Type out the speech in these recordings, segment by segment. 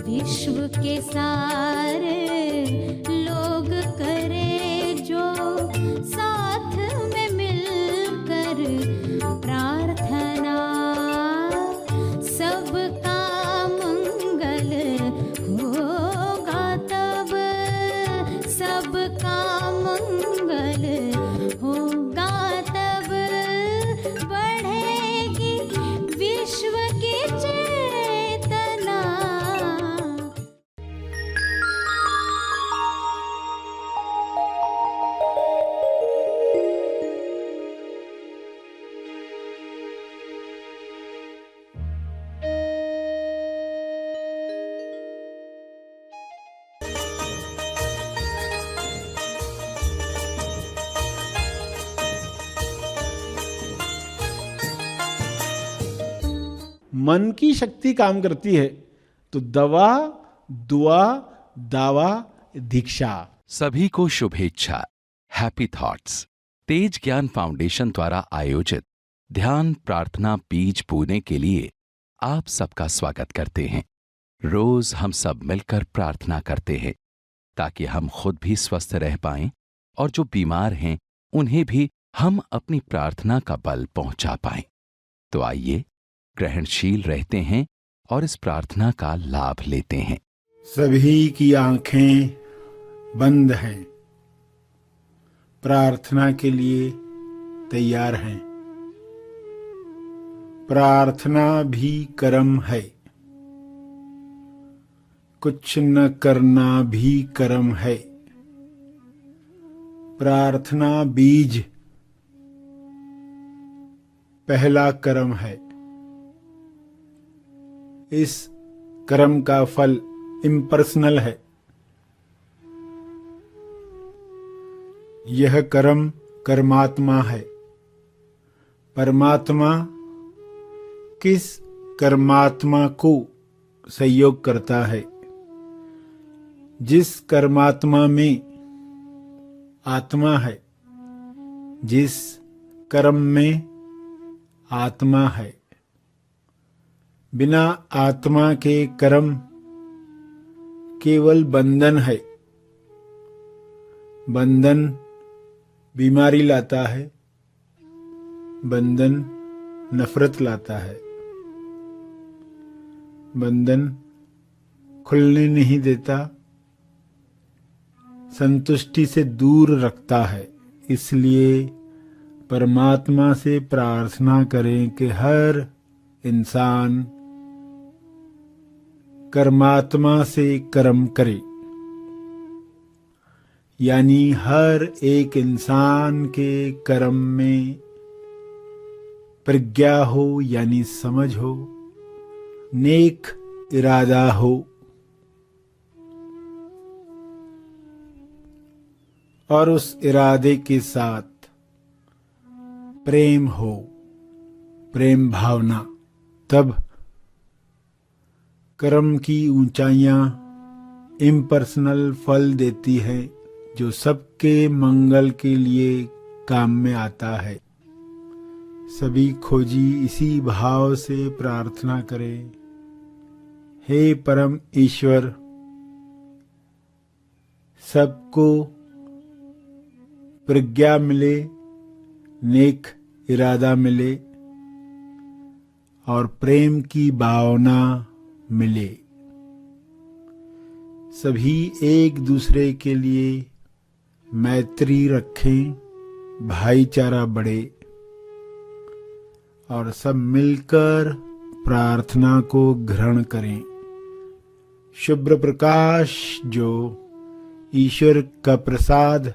विश्व के सारे लोग करे जो साथ में मिलकर प्रार्थना, सबका मंगल होगा तब, सबका मंगल होगा तब, बढ़ेगी विश्व की चेतना। मन की शक्ति काम करती है तो दवा, दुआ, दावा, दीक्षा। सभी को शुभेच्छा। हैप्पी थॉट्स तेज ज्ञान फाउंडेशन द्वारा आयोजित ध्यान प्रार्थना बीज बोने के लिए आप सबका स्वागत करते हैं। रोज हम सब मिलकर प्रार्थना करते हैं ताकि हम खुद भी स्वस्थ रह पाएं और जो बीमार हैं उन्हें भी हम अपनी प्रार्थना का बल पहुंचा पाएं। तो आइए ग्रहणशील रहते हैं और इस प्रार्थना का लाभ लेते हैं। सभी की आंखें बंद हैं, प्रार्थना के लिए तैयार हैं। प्रार्थना भी कर्म है, कुछ न करना भी कर्म है। प्रार्थना बीज पहला कर्म है। इस कर्म का फल इम्पर्सनल है। यह कर्म कर्मात्मा है। परमात्मा किस कर्मात्मा को सहयोग करता है? जिस कर्मात्मा में आत्मा है, जिस कर्म में आत्मा है। बिना आत्मा के कर्म केवल बंधन है। बंधन बीमारी लाता है, बंधन नफरत लाता है, बंधन खुलने नहीं देता, संतुष्टि से दूर रखता है। इसलिए परमात्मा से प्रार्थना करें कि हर इंसान कर्मात्मा से कर्म करे, यानी हर एक इंसान के कर्म में प्रज्ञा हो, यानी समझ हो, नेक इरादा हो और उस इरादे के साथ प्रेम हो, प्रेम भावना। तब कर्म की ऊंचाइयां इम्पर्सनल फल देती है जो सबके मंगल के लिए काम में आता है। सभी खोजी इसी भाव से प्रार्थना करें। हे परम ईश्वर, सबको प्रज्ञा मिले, नेक इरादा मिले और प्रेम की भावना मिले। सभी एक दूसरे के लिए मैत्री रखें, भाईचारा बढ़े और सब मिलकर प्रार्थना को ग्रहण करें। शुभ्र प्रकाश जो ईश्वर का प्रसाद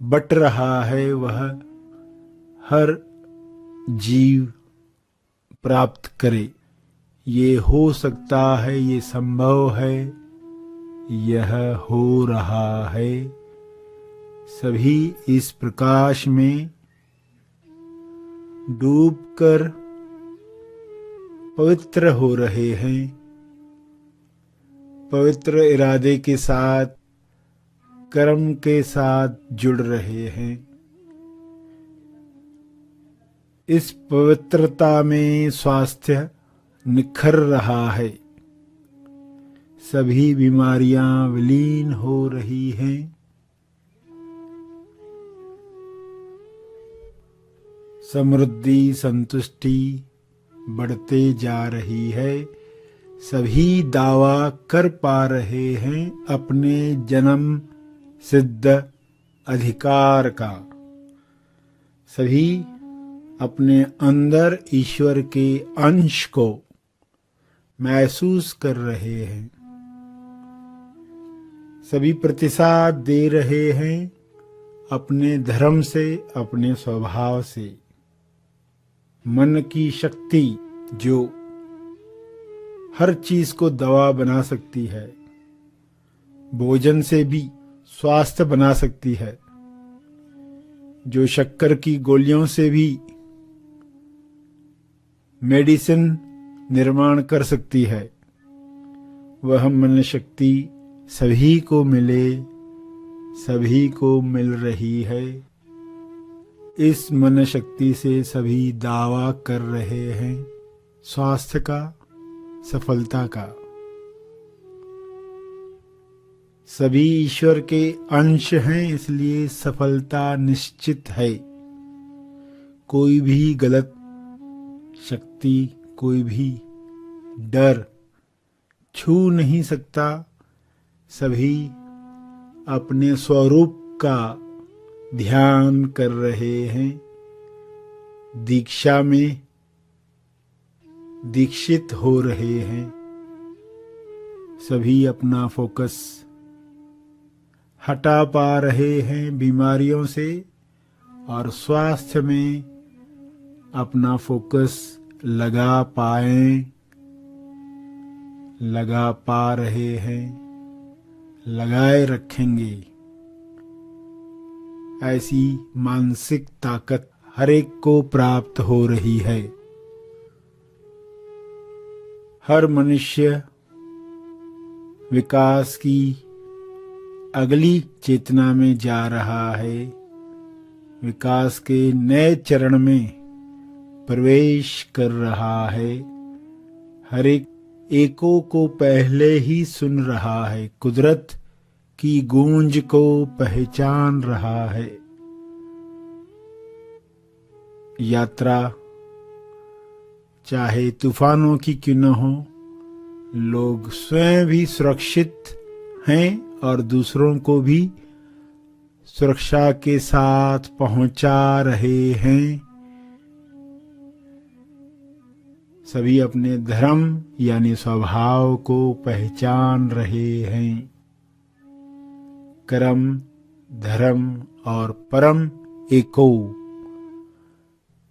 बट रहा है वह हर जीव प्राप्त करे। ये हो सकता है, ये संभव है, यह हो रहा है। सभी इस प्रकाश में डूबकर पवित्र हो रहे हैं, पवित्र इरादे के साथ, कर्म के साथ जुड़ रहे हैं। इस पवित्रता में स्वास्थ्य, निखर रहा है। सभी बीमारियां विलीन हो रही हैं। समृद्धि संतुष्टि बढ़ते जा रही है। सभी दावा कर पा रहे हैं अपने जन्म सिद्ध अधिकार का। सभी अपने अंदर ईश्वर के अंश को महसूस कर रहे हैं। सभी प्रतिसाद दे रहे हैं अपने धर्म से, अपने स्वभाव से। मन की शक्ति जो हर चीज को दवा बना सकती है, भोजन से भी स्वास्थ्य बना सकती है, जो शक्कर की गोलियों से भी मेडिसिन निर्माण कर सकती है, वह मन शक्ति सभी को मिले, सभी को मिल रही है। इस मन शक्ति से सभी दावा कर रहे हैं स्वास्थ्य का, सफलता का। सभी ईश्वर के अंश हैं, इसलिए सफलता निश्चित है। कोई भी गलत शक्ति, कोई भी डर छू नहीं सकता। सभी अपने स्वरूप का ध्यान कर रहे हैं। दीक्षा में दीक्षित हो रहे हैं। सभी अपना फोकस हटा पा रहे हैं बीमारियों से और स्वास्थ्य में अपना फोकस लगा पा रहे हैं, लगाए रखेंगे। ऐसी मानसिक ताकत हर एक को प्राप्त हो रही है। हर मनुष्य विकास की अगली चेतना में जा रहा है। विकास के नए चरण में प्रवेश कर रहा है। हर एक एको को पहले ही सुन रहा है, कुदरत की गूंज को पहचान रहा है। यात्रा चाहे तूफानों की क्यों न हो, लोग स्वयं भी सुरक्षित हैं और दूसरों को भी सुरक्षा के साथ पहुंचा रहे हैं। सभी अपने धर्म यानी स्वभाव को पहचान रहे हैं। कर्म, धर्म और परम एको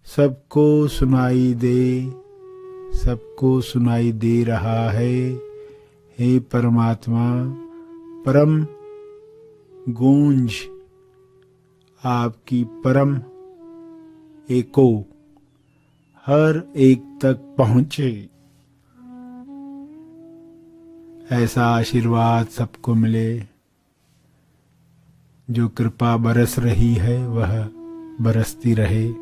सबको सुनाई दे रहा है। हे परमात्मा, परम गूंज आपकी परम एको हर एक तक पहुंचे। ऐसा आशीर्वाद सबको मिले। जो कृपा बरस रही है वह बरसती रहे।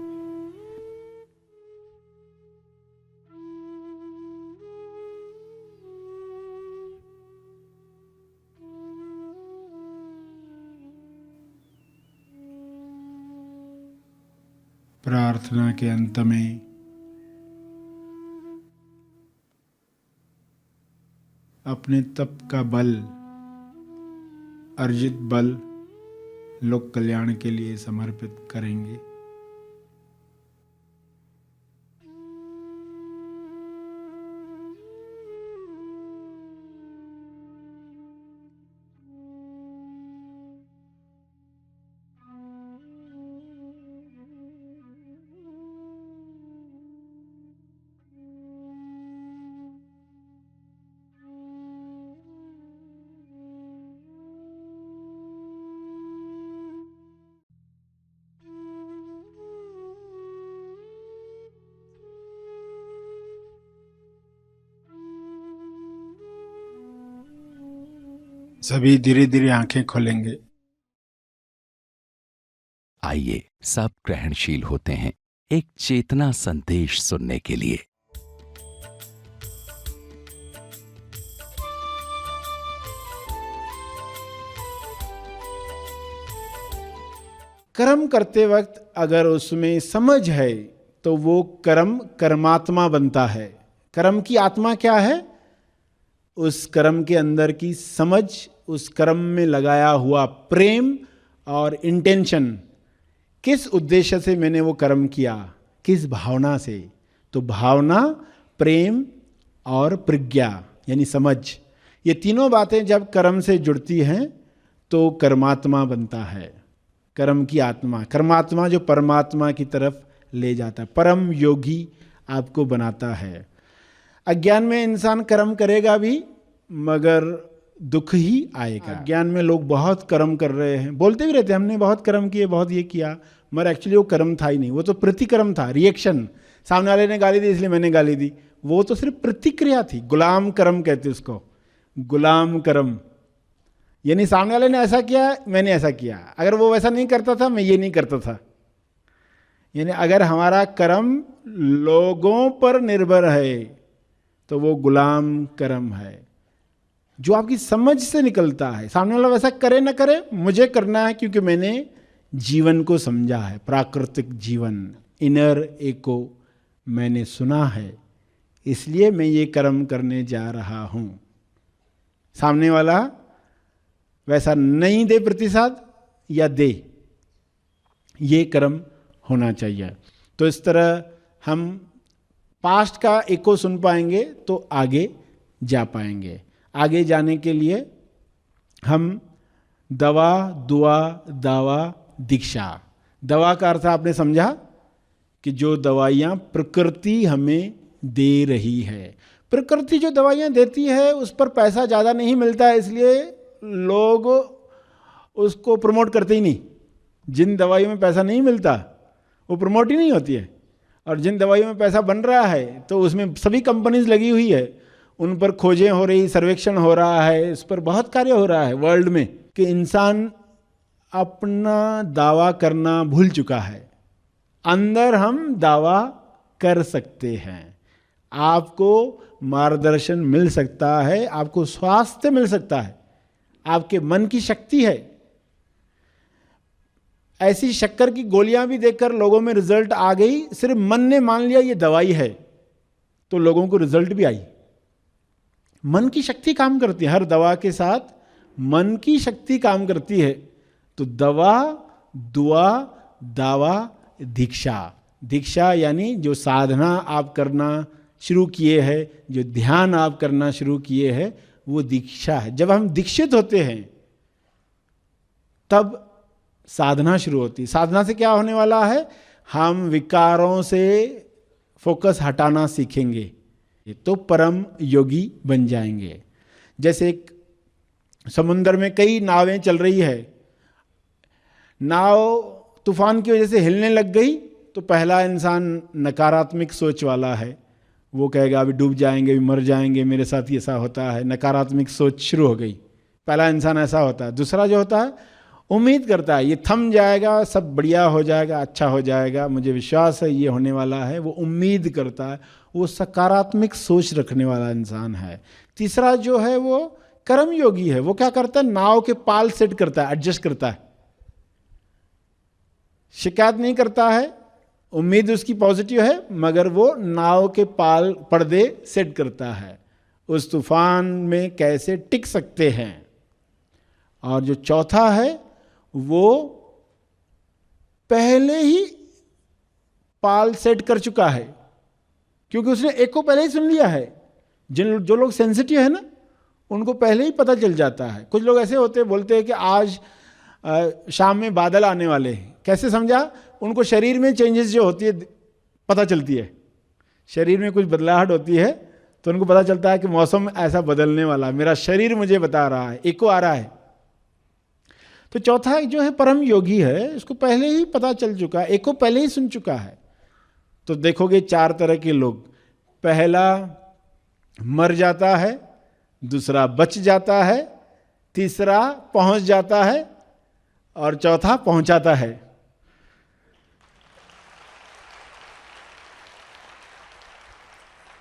प्रार्थना के अंत में अपने तप का बल, अर्जित बल लोक कल्याण के लिए समर्पित करेंगे। सभी धीरे धीरे आंखें खोलेंगे। आइए सब ग्रहणशील होते हैं एक चेतना संदेश सुनने के लिए। कर्म करते वक्त अगर उसमें समझ है तो वो कर्म कर्मात्मा बनता है। कर्म की आत्मा क्या है? उस कर्म के अंदर की समझ, उस कर्म में लगाया हुआ प्रेम और इंटेंशन। किस उद्देश्य से मैंने वो कर्म किया, किस भावना से? तो भावना, प्रेम और प्रज्ञा यानी समझ, ये तीनों बातें जब कर्म से जुड़ती हैं तो कर्मात्मा बनता है। कर्म की आत्मा, कर्मात्मा जो परमात्मा की तरफ ले जाता है, परम योगी आपको बनाता है। अज्ञान में इंसान कर्म करेगा भी मगर दुख ही आएगा। अज्ञान में लोग बहुत कर्म कर रहे हैं, बोलते भी रहते हैं हमने बहुत कर्म किए, बहुत ये किया, मगर एक्चुअली वो कर्म था ही नहीं, वो तो प्रतिकर्म था, रिएक्शन। सामने वाले ने गाली दी इसलिए मैंने गाली दी, वो तो सिर्फ प्रतिक्रिया थी। गुलाम कर्म कहते उसको, गुलाम कर्म। यानी सामने वाले ने ऐसा किया, मैंने ऐसा किया, अगर वो वैसा नहीं करता था मैं ये नहीं करता था। यानी अगर हमारा कर्म लोगों पर निर्भर है तो वो गुलाम कर्म है, जो आपकी समझ से निकलता है। सामने वाला वैसा करे ना करे, मुझे करना है क्योंकि मैंने जीवन को समझा है, प्राकृतिक जीवन, इनर एको मैंने सुना है, इसलिए मैं ये कर्म करने जा रहा हूं। सामने वाला वैसा नहीं दे प्रतिसाद या दे, ये कर्म होना चाहिए। तो इस तरह हम पास्ट का एको सुन पाएंगे तो आगे जा पाएंगे। आगे जाने के लिए हम दवा, दुआ, दावा, दीक्षा। दवा का अर्थ आपने समझा कि जो दवाइयाँ प्रकृति हमें दे रही है। प्रकृति जो दवाइयाँ देती है उस पर पैसा ज़्यादा नहीं मिलता है, इसलिए लोग उसको प्रमोट करते ही नहीं। जिन दवाइयों में पैसा नहीं मिलता वो प्रमोट ही नहीं होती है, और जिन दवाइयों में पैसा बन रहा है तो उसमें सभी कंपनीज लगी हुई है, उन पर खोजें हो रही, सर्वेक्षण हो रहा है, इस पर बहुत कार्य हो रहा है वर्ल्ड में, कि इंसान अपना दावा करना भूल चुका है। अंदर हम दावा कर सकते हैं, आपको मार्गदर्शन मिल सकता है, आपको स्वास्थ्य मिल सकता है, आपके मन की शक्ति है। ऐसी शक्कर की गोलियां भी देखकर लोगों में रिजल्ट आ गई, सिर्फ मन ने मान लिया ये दवाई है तो लोगों को रिजल्ट भी आई। मन की शक्ति काम करती है, हर दवा के साथ मन की शक्ति काम करती है। तो दवा, दुआ, दावा, दीक्षा। दीक्षा यानी जो साधना आप करना शुरू किए हैं, जो ध्यान आप करना शुरू किए हैं, वो दीक्षा है। जब हम दीक्षित होते हैं तब साधना शुरू होती है। साधना से क्या होने वाला है? हम विकारों से फोकस हटाना सीखेंगे तो परम योगी बन जाएंगे। जैसे एक समुद्र में कई नावें चल रही है, नाव तूफान की वजह से हिलने लग गई तो पहला इंसान नकारात्मक सोच वाला है, वो कहेगा अभी डूब जाएंगे, अभी मर जाएंगे, मेरे साथ ही ऐसा होता है, नकारात्मक सोच शुरू हो गई। पहला इंसान ऐसा होता है। दूसरा जो होता है उम्मीद करता है ये थम जाएगा, सब बढ़िया हो जाएगा, अच्छा हो जाएगा, मुझे विश्वास है ये होने वाला है, वो उम्मीद करता है, वो सकारात्मक सोच रखने वाला इंसान है। तीसरा जो है वो कर्म योगी है, वो क्या करता है? नाव के पाल सेट करता है, एडजस्ट करता है, शिकायत नहीं करता है, उम्मीद उसकी पॉजिटिव है, मगर वो नाव के पाल पर्दे सेट करता है, उस तूफान में कैसे टिक सकते हैं। और जो चौथा है वो पहले ही पाल सेट कर चुका है, क्योंकि उसने एक को पहले ही सुन लिया है। जो लोग सेंसिटिव है ना, उनको पहले ही पता चल जाता है। कुछ लोग ऐसे होते हैं, बोलते हैं कि आज शाम में बादल आने वाले हैं। कैसे समझा? उनको शरीर में चेंजेस जो होती है पता चलती है, शरीर में कुछ बदलाहट होती है तो उनको पता चलता है कि मौसम ऐसा बदलने वाला है, मेरा शरीर मुझे बता रहा है, एको आ रहा है। तो चौथा जो है परम योगी है, उसको पहले ही पता चल चुका है, एको पहले ही सुन चुका है। तो देखोगे 4 तरह के लोग, पहला मर जाता है, दूसरा बच जाता है, तीसरा पहुंच जाता है और चौथा पहुंचाता है।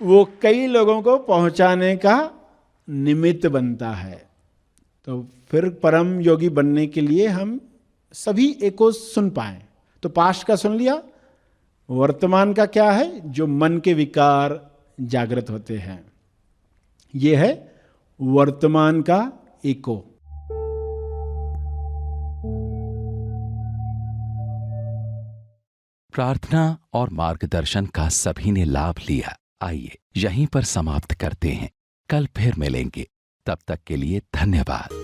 वो कई लोगों को पहुंचाने का निमित्त बनता है। तो फिर परम योगी बनने के लिए हम सभी एको सुन पाए। तो पास्ट का सुन लिया, वर्तमान का क्या है? जो मन के विकार जागृत होते हैं, ये है वर्तमान का एको। प्रार्थना और मार्गदर्शन का सभी ने लाभ लिया। आइए यहीं पर समाप्त करते हैं, कल फिर मिलेंगे। तब तक के लिए धन्यवाद।